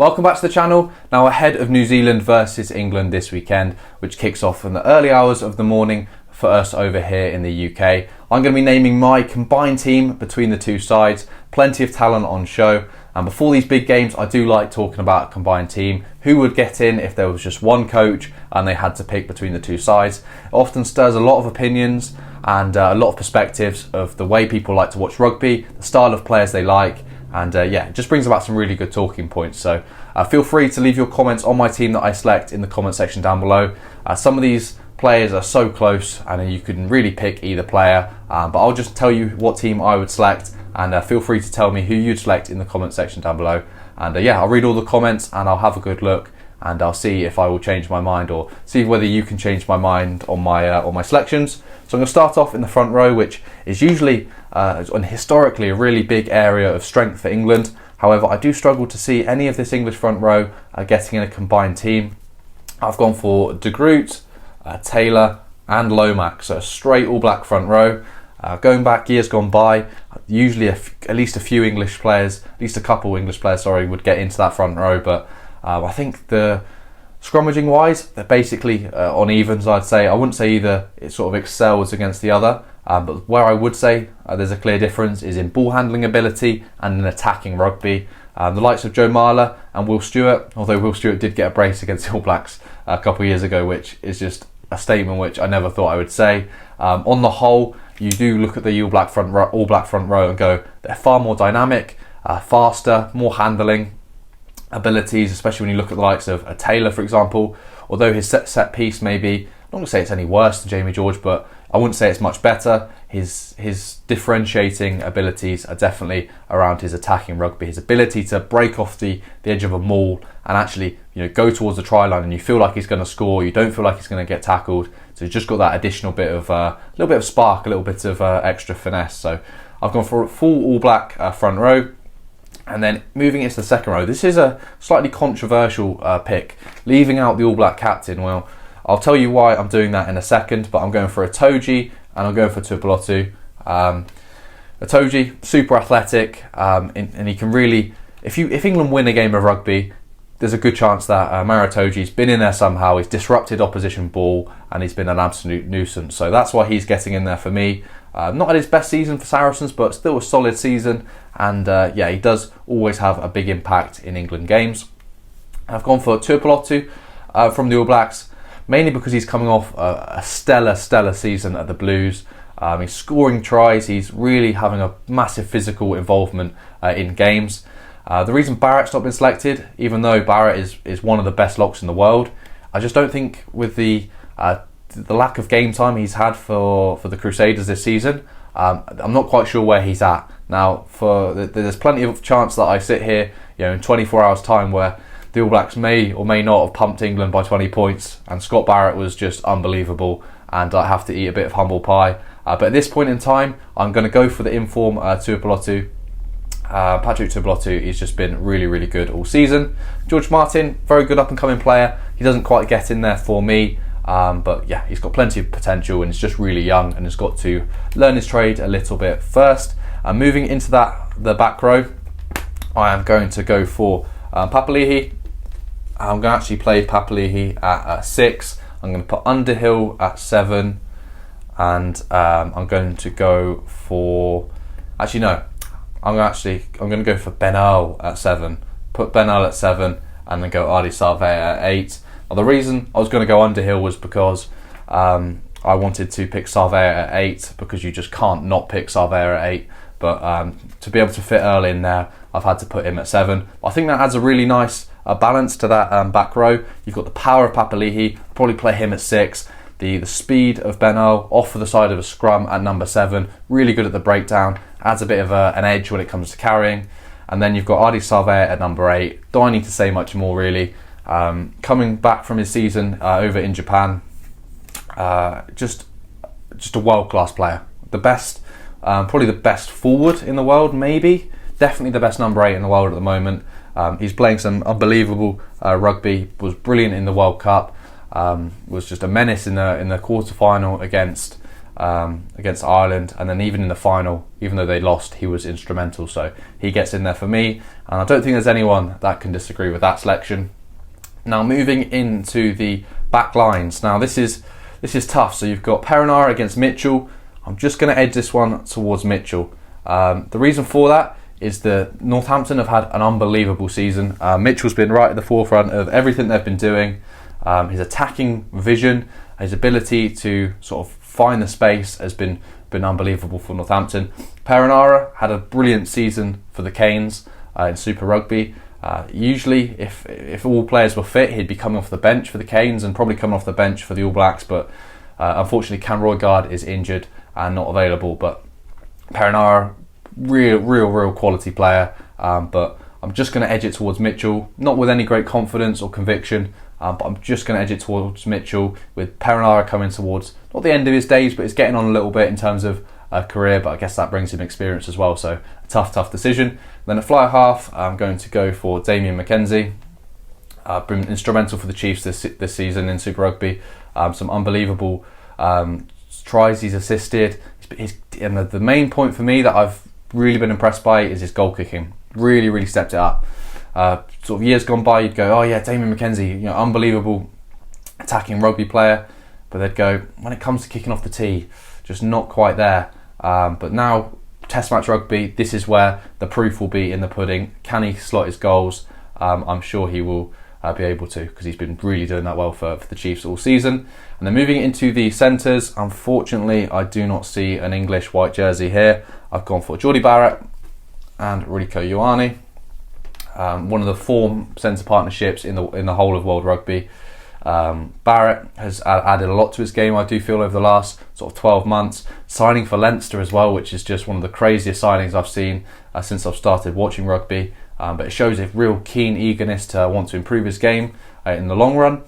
Welcome back to the channel. Now ahead of New Zealand versus England this weekend, which kicks off in the early hours of the morning for us over here in the UK. I'm going to be naming my combined team between the two sides. Plenty of talent on show. And before these big games, I do like talking about a combined team. Who would get in if there was just one coach and they had to pick between the two sides? It often stirs a lot of opinions and a lot of perspectives of the way people like to watch rugby, the style of players they like. And it just brings about some really good talking points. So feel free to leave your comments on my team that I select in the comment section down below. Some of these players are so close and you can really pick either player. But I'll just tell you what team I would select, and feel free to tell me who you'd select in the comment section down below. And I'll read all the comments and I'll have a good look, and I'll see if I will change my mind or see whether you can change my mind on my selections. So I'm going to start off in the front row, which is usually and historically a really big area of strength for England. However, I do struggle to see any of this English front row getting in a combined team. I've gone for De Groot, Taylor and Lomax, so a straight all black front row. Going back years gone by, usually at least a few English players, at least a couple English players, would get into that front row. But I think the scrummaging wise, they're basically on evens, I'd say. I wouldn't say either it sort of excels against the other, but where I would say there's a clear difference is in ball handling ability and in attacking rugby. The likes of Joe Marler and Will Stewart, although Will Stewart did get a brace against the All Blacks a couple of years ago, which is just a statement which I never thought I would say. On the whole, you do look at the All Black front row and go, they're far more dynamic, faster, more handling abilities, especially when you look at the likes of a Taylor, for example. Although his set piece maybe, I'm not going to say it's any worse than Jamie George, but I wouldn't say it's much better. His differentiating abilities are definitely around his attacking rugby, his ability to break off the edge of a maul and actually go towards the try line, and you feel like he's going to score, you don't feel like he's going to get tackled. So he's just got that additional bit of a little bit of spark, a little bit of extra finesse. So I've gone for a full all black front row. And then moving into the second row, this is a slightly controversial pick, leaving out the all black captain. Well, I'll tell you why I'm doing that in a second, but I'm going for Itoje and I'm going for Tuipulotu. Itoje, super athletic, and he can really, if England win a game of rugby, there's a good chance that Maro Itoje's been in there somehow. He's disrupted opposition ball and he's been an absolute nuisance. So that's why he's getting in there for me. Not at his best season for Saracens, but still a solid season. And he does always have a big impact in England games. I've gone for Tuipulotu from the All Blacks, mainly because he's coming off a stellar season at the Blues. He's scoring tries. He's really having a massive physical involvement in games. The reason Barrett's not been selected, even though Barrett is one of the best locks in the world, I just don't think with the lack of game time he's had for the Crusaders this season, I'm not quite sure where he's at. Now, there's plenty of chance that I sit here in 24 hours time where the All Blacks may or may not have pumped England by 20 points and Scott Barrett was just unbelievable and I have to eat a bit of humble pie. But at this point in time, I'm going to go for the inform Tuipulotu. Patrick Tuipulotu, he's just been really good all season. George Martin, very good up and coming player. He doesn't quite get in there for me, but he's got plenty of potential and he's just really young and has got to learn his trade a little bit first. Moving into the back row, I am going to go for Papali'i. I'm going to actually play Papali'i at 6. I'm going to put Underhill at 7, and I'm going to go for. Actually, no. I'm going to go for Ben Earl at 7. Put Ben Earl at 7, and then go Ardie Savea at 8. Now, the reason I was going to go Underhill was because I wanted to pick Savea at 8 because you just can't not pick Savea at 8. But to be able to fit Earl in there, I've had to put him at 7. I think that adds a really nice balance to that back row. You've got the power of Papali'i, probably play him at 6. The speed of Ben Earl off for the side of a scrum at number 7, really good at the breakdown, adds a bit of an edge when it comes to carrying. And then you've got Ardie Savea at number 8. Don't I need to say much more really. Coming back from his season over in Japan, just a world-class player. The best, probably the best forward in the world, maybe. Definitely the best number 8 in the world at the moment. He's playing some unbelievable rugby, was brilliant in the World Cup, was just a menace in the quarter-final against against Ireland, and then even in the final, even though they lost, he was instrumental. So he gets in there for me, and I don't think there's anyone that can disagree with that selection. Now moving into the back lines. Now this is tough. So you've got Perenara against Mitchell. I'm just going to edge this one towards Mitchell. The reason for that is that Northampton have had an unbelievable season. Mitchell's been right at the forefront of everything they've been doing. His attacking vision, his ability to sort of find the space has been unbelievable for Northampton. Perenara had a brilliant season for the Canes in Super Rugby. Usually, if all players were fit, he'd be coming off the bench for the Canes and probably coming off the bench for the All Blacks. But unfortunately, Cam Roigard is injured and not available. But Perenara, real quality player. But I'm just going to edge it towards Mitchell, not with any great confidence or conviction. But I'm just going to edge it towards Mitchell, with Perenara coming towards not the end of his days, but he's getting on a little bit in terms of career. But I guess that brings him experience as well. So a tough decision. Then at fly half, I'm going to go for Damien McKenzie. Been instrumental for the Chiefs this season in Super Rugby. Some unbelievable tries he's assisted. And the main point for me that I've really been impressed by is his goal kicking. Really stepped it up. Sort of years gone by, you'd go, oh yeah, Damien McKenzie, unbelievable attacking rugby player. But they'd go, when it comes to kicking off the tee, just not quite there. But now, Test match rugby, this is where the proof will be in the pudding. Can he slot his goals? I'm sure he will be able to, because he's been really doing that well for the Chiefs all season. And then moving into the centres, unfortunately, I do not see an English white jersey here. I've gone for Jordie Barrett and Rieko Ioane. One of the 4 centre partnerships in the whole of world rugby. Barrett has added a lot to his game, I do feel, over the last sort of 12 months. Signing for Leinster as well, which is just one of the craziest signings I've seen since I've started watching rugby. But it shows a real keen eagerness to want to improve his game in the long run.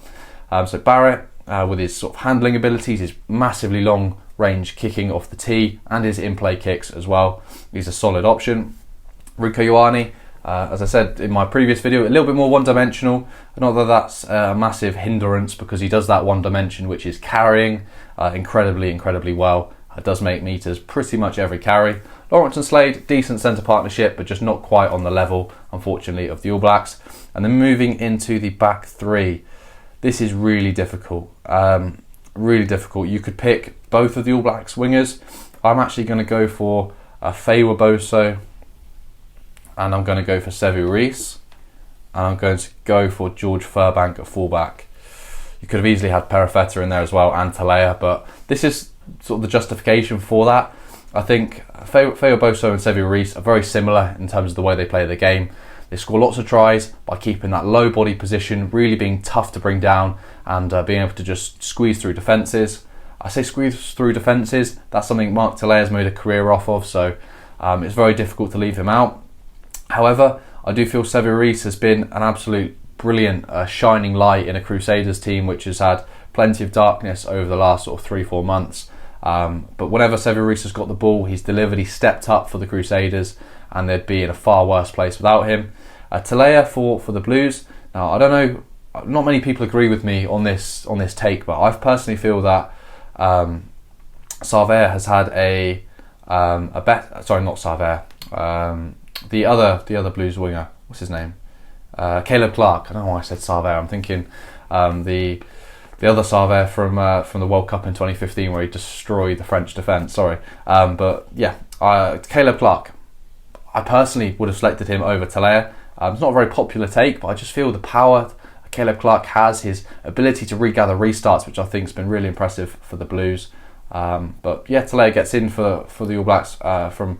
So Barrett, with his sort of handling abilities, his massively long range kicking off the tee, and his in-play kicks as well, he's a solid option. Rieko Ioane, as I said in my previous video, a little bit more one-dimensional. Not that that's a massive hindrance, because he does that one dimension, which is carrying incredibly well. It does make meters pretty much every carry. Lawrence and Slade, decent centre partnership, but just not quite on the level, unfortunately, of the All Blacks. And then moving into the back 3, this is really difficult. Really difficult. You could pick both of the All Blacks wingers. I'm actually going to go for Feiwa Boso, and I'm going to go for Sevu Reece, and I'm going to go for George Furbank at fullback. You could have easily had Perifetta in there as well, and Talea, but this is sort of the justification for that. I think Feiwa Boso and Sevu Reece are very similar in terms of the way they play the game. They score lots of tries by keeping that low body position, really being tough to bring down, and being able to just squeeze through defences. I say squeeze through defences, that's something Mark Telea's made a career off of, so it's very difficult to leave him out. However, I do feel Sevu Reece has been an absolute brilliant shining light in a Crusaders team which has had plenty of darkness over the last sort of 3-4 months. But whenever Sevu Reece has got the ball, he's delivered, he's stepped up for the Crusaders, and they'd be in a far worse place without him. Talea for the Blues. Now, I don't know, not many people agree with me on this take, but I personally feel that Sarver has had the other Blues winger, what's his name? Caleb Clarke. I don't know why I said Sarver. I'm thinking the other Sarver from the World Cup in 2015, where he destroyed the French defence. Sorry, but yeah, Caleb Clarke. I personally would have selected him over Talea. It's not a very popular take, but I just feel the power Caleb Clarke has, his ability to regather restarts, which I think has been really impressive for the Blues. But yeah, Talea gets in for the All Blacks from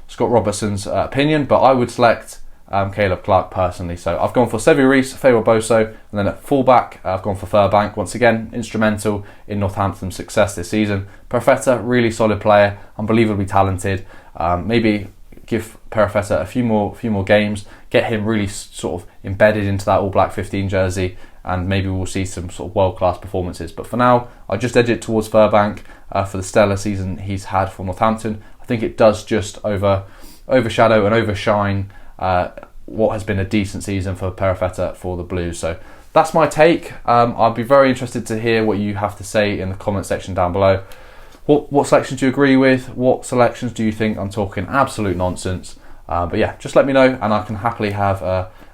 Scott Robertson's opinion, but I would select Caleb Clarke personally. So I've gone for Sevu Reece, Feiwa Boso, and then at fullback I've gone for Furbank. Once again, instrumental in Northampton's success this season. Perifetta, really solid player, unbelievably talented. Maybe give Perifetta a few more games, get him really sort of embedded into that All Black 15 jersey, and maybe we'll see some sort of world-class performances. But for now, I'll just edge it towards Furbank for the stellar season he's had for Northampton. I think it does just overshadow and overshine what has been a decent season for Perifetta for the Blues. So that's my take. I'd be very interested to hear what you have to say in the comment section down below. What selections do you agree with? What selections do you think I'm talking absolute nonsense? But yeah, just let me know, and I can happily have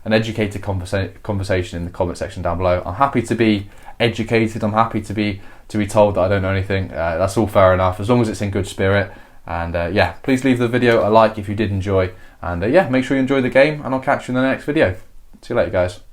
an educated conversation in the comment section down below. I'm happy to be educated. I'm happy to be told that I don't know anything. That's all fair enough, as long as it's in good spirit. And yeah, please leave the video a like if you did enjoy. And yeah, make sure you enjoy the game, and I'll catch you in the next video. See you later, guys.